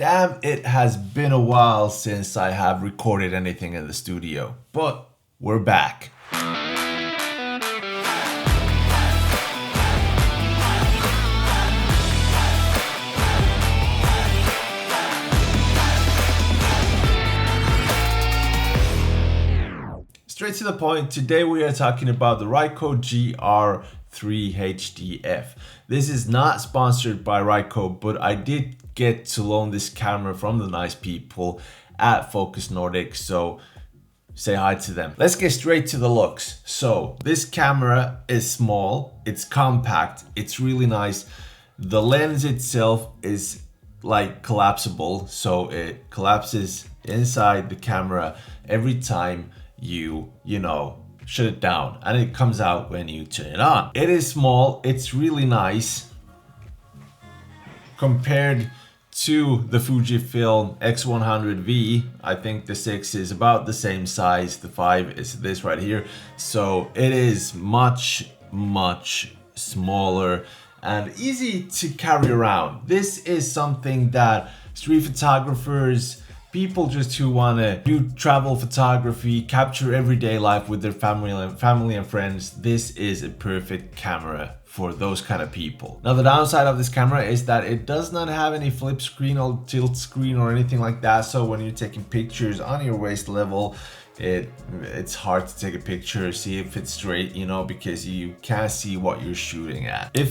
Damn, it has been a while since I have recorded anything in the studio, but we're back. Straight to the point, today we are talking about the Ricoh GR3 HDF. This is not sponsored by Ricoh, but I did get to loan this camera from the nice people at Focus Nordic, so say hi to them. Let's get straight to the looks. So this camera is small, it's compact, it's really nice. The lens itself is like collapsible, so it collapses inside the camera every time you shut it down, and it comes out when you turn it on. It is small, it's really nice compared to the Fujifilm X100V. I think the 6 is about the same size, the 5 is this right here, so it is much smaller and easy to carry around. This is something that street photographers, people just who want to do travel photography, capture everyday life with their family and friends, this is a perfect camera for those kind of people. Now the downside of this camera is that it does not have any flip screen or tilt screen or anything like that, so when you're taking pictures on your waist level, it's hard to take a picture, see if it's straight, because you can't see what you're shooting at. It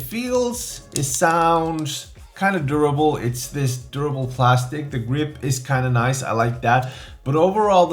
sounds kind of durable. It's this durable plastic. The grip is kind of nice, I like that, but overall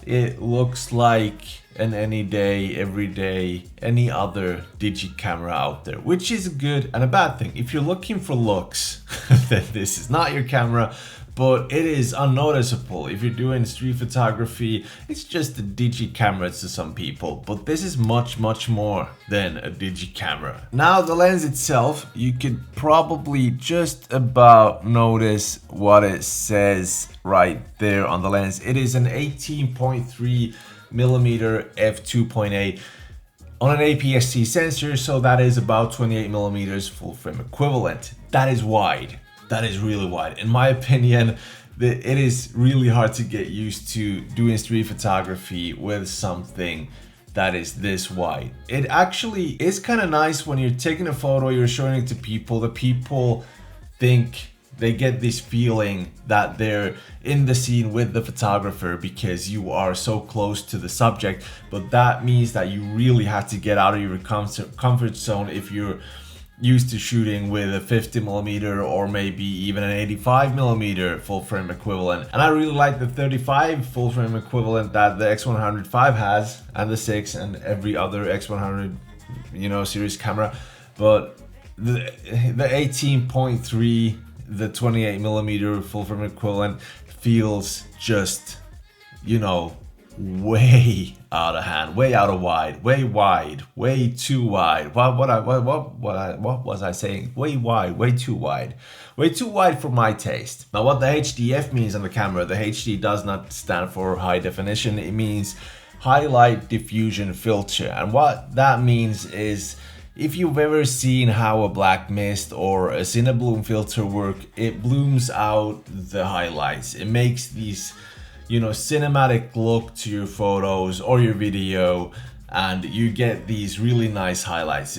it looks like an any day, everyday, any other digi camera out there, which is a good and a bad thing. If you're looking for looks, then this is not your camera, but it is unnoticeable. If you're doing street photography, it's just a digi camera to some people, but this is much more than a digi camera. Now the lens itself, you could probably just about notice what it says right there on the lens. It is an 18.3 millimeter f2.8 on an APS-C sensor, so that is about 28 millimeters full frame equivalent. That is wide. That is really wide. In my opinion, it is really hard to get used to doing street photography with something that is this wide. It actually is kind of nice when you're taking a photo, you're showing it to people, the people think they get this feeling that they're in the scene with the photographer because you are so close to the subject, but that means that you really have to get out of your comfort zone if you're used to shooting with a 50 millimeter or maybe even an 85 millimeter full frame equivalent. And I really like the 35 full frame equivalent that the X100V has, and the 6 and every other X100 series camera, but the 18.3, the 28 millimeter full frame equivalent feels just way out of hand, way out of wide, way too wide. What was I saying? Way wide, way too wide for my taste. Now what the HDF means on the camera, the HD does not stand for high definition, it means highlight diffusion filter, and what that means is, if you've ever seen how a black mist or a Cinebloom filter work, it blooms out the highlights. It makes these cinematic look to your photos or your video, and you get these really nice highlights.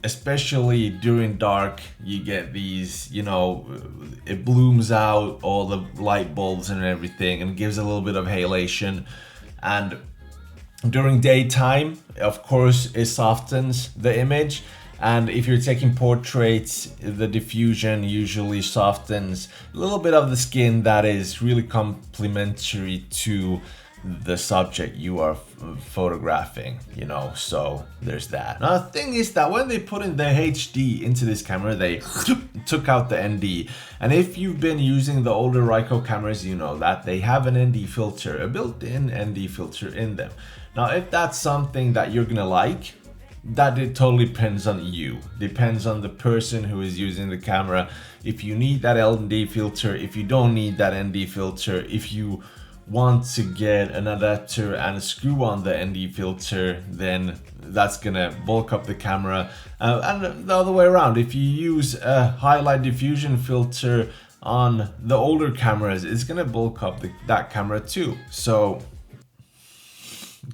Especially during dark, you get these, it blooms out all the light bulbs and everything and gives a little bit of halation. And during daytime, of course, it softens the image. And if you're taking portraits, the diffusion usually softens a little bit of the skin that is really complementary to the subject you are photographing, so there's that. Now the thing is that when they put in the HD into this camera, they took out the ND. And if you've been using the older Ricoh cameras, you know that they have an ND filter, a built-in ND filter in them. Now if that's something that you're gonna like, that it totally depends on you. Depends on the person who is using the camera. If you need that ND filter, if you don't need that ND filter, if you want to get an adapter and screw on the ND filter, then that's gonna bulk up the camera. And the other way around, if you use a highlight diffusion filter on the older cameras, it's gonna bulk up that camera too. So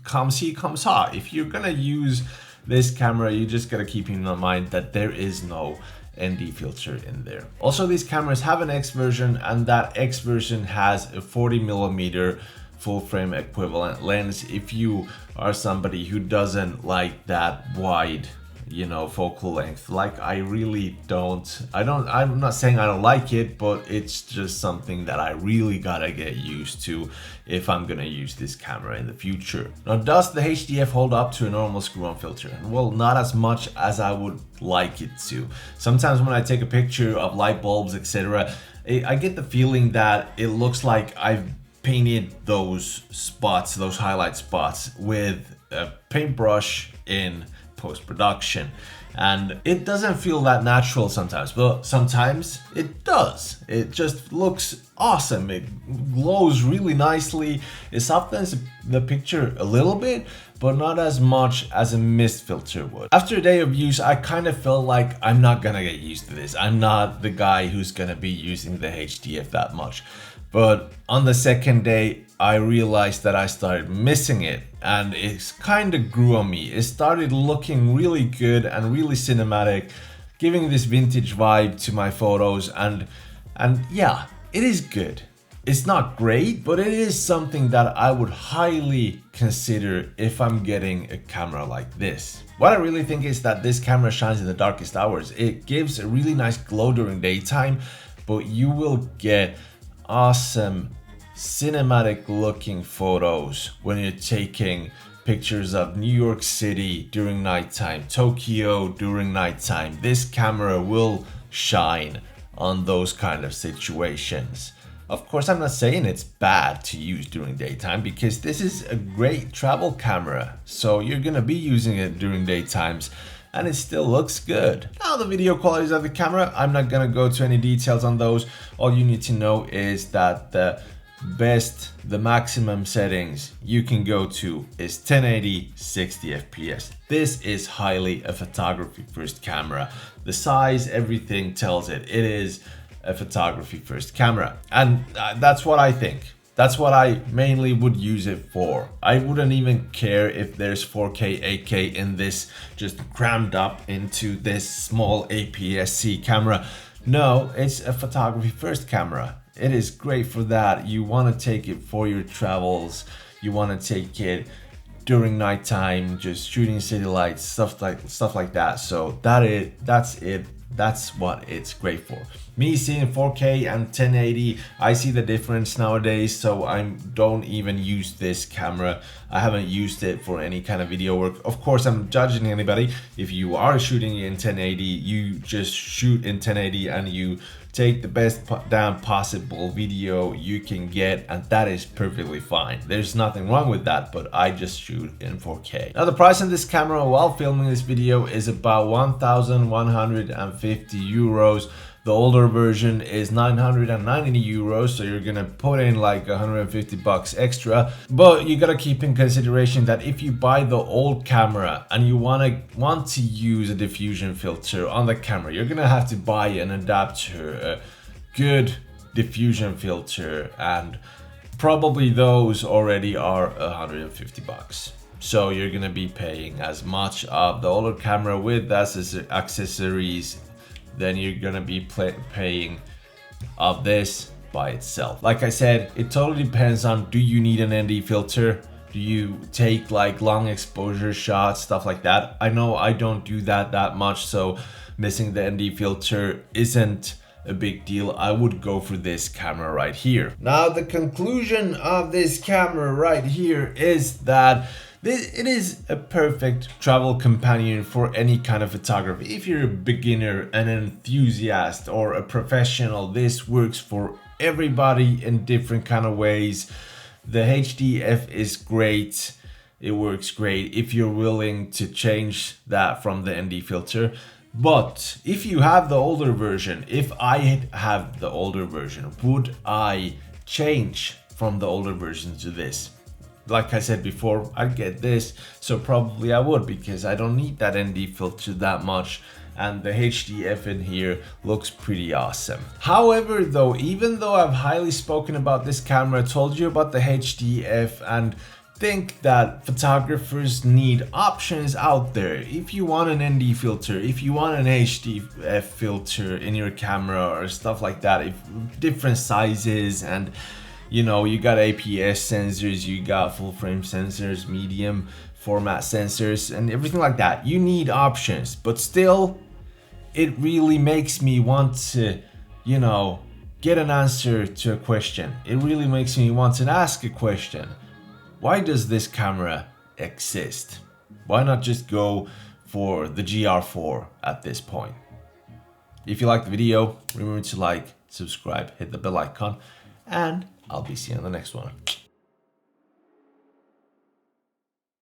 come see, come saw. If you're gonna use this camera, you just gotta keep in mind that there is no ND filter in there. Also, these cameras have an X version, and that X version has a 40mm full frame equivalent lens. If you are somebody who doesn't like that wide, you know, focal length, like I really don't. I'm not saying I don't like it, but it's just something that I really gotta get used to if I'm gonna use this camera in the future. Now, does the HDF hold up to a normal screw-on filter? Well, not as much as I would like it to. Sometimes when I take a picture of light bulbs, etc., I get the feeling that it looks like I've painted those spots, those highlight spots, with a paintbrush in post-production, and it doesn't feel that natural sometimes, but sometimes it does. It just looks awesome. It glows really nicely. It softens the picture a little bit, but not as much as a mist filter would. After a day of use, I kind of felt like I'm not gonna get used to this. I'm not the guy who's gonna be using the HDF that much. But on the second day, I realized that I started missing it, and it kind of grew on me. It started looking really good and really cinematic, giving this vintage vibe to my photos, and yeah, it is good. It's not great, but it is something that I would highly consider if I'm getting a camera like this. What I really think is that this camera shines in the darkest hours. It gives a really nice glow during daytime, but you will get awesome cinematic looking photos when you're taking pictures of New York City during nighttime, Tokyo during nighttime. This camera will shine on those kind of situations. Of course, I'm not saying it's bad to use during daytime, because this is a great travel camera, so you're gonna be using it during daytimes and it still looks good. Now, the video qualities of the camera, I'm not gonna go to any details on those. All you need to know is that the maximum settings you can go to is 1080 60 FPS. This is highly a photography first camera. The size, everything tells it. It is a photography first camera, and that's what I think. That's what I mainly would use it for. I wouldn't even care if there's 4K, 8K in this, just crammed up into this small APS-C camera. No, it's a photography first camera. It is great for that. You want to take it for your travels. You want to take it during nighttime, just shooting city lights, stuff like that. So that's it. That's what it's great for. Me seeing 4K and 1080, I see the difference nowadays, so I don't even use this camera. I haven't used it for any kind of video work. Of course, I'm judging anybody. If you are shooting in 1080, you just shoot in 1080 and you take the best damn possible video you can get, and that is perfectly fine. There's nothing wrong with that, but I just shoot in 4K. Now, the price on this camera while filming this video is about 1,150 euros. The older version is 990 euros, so you're gonna put in like 150 bucks extra. But you gotta keep in consideration that if you buy the old camera and you want to use a diffusion filter on the camera, you're gonna have to buy an adapter, a good diffusion filter, and probably those already are 150 bucks. So you're gonna be paying as much of the older camera with accessories then you're gonna be paying of this by itself. Like I said, it totally depends on, do you need an ND filter? Do you take like long exposure shots, stuff like that? I know I don't do that much, so missing the ND filter isn't a big deal. I would go for this camera right here. Now, the conclusion of this camera right here is that it is a perfect travel companion for any kind of photography. If you're a beginner, an enthusiast, or a professional, this works for everybody in different kind of ways. The HDF is great. It works great if you're willing to change that from the ND filter. But if you have the older version, if I have the older version, would I change from the older version to this? Like I said before, I'd get this, so probably I would, because I don't need that ND filter that much. and the HDF in here looks pretty awesome. However though, even though I've highly spoken about this camera, told you about the HDF, and think that photographers need options out there. If you want an ND filter, if you want an HDF filter in your camera or stuff like that, if different sizes, and you know, you got APS sensors, you got full frame sensors, medium format sensors, and everything like that. You need options, but still, it really makes me want to, you know, get an answer to a question. It really makes me want to ask a question. Why does this camera exist? Why not just go for the GR4 at this point? If you liked the video, remember to like, subscribe, hit the bell icon, and I'll be seeing you on the next one.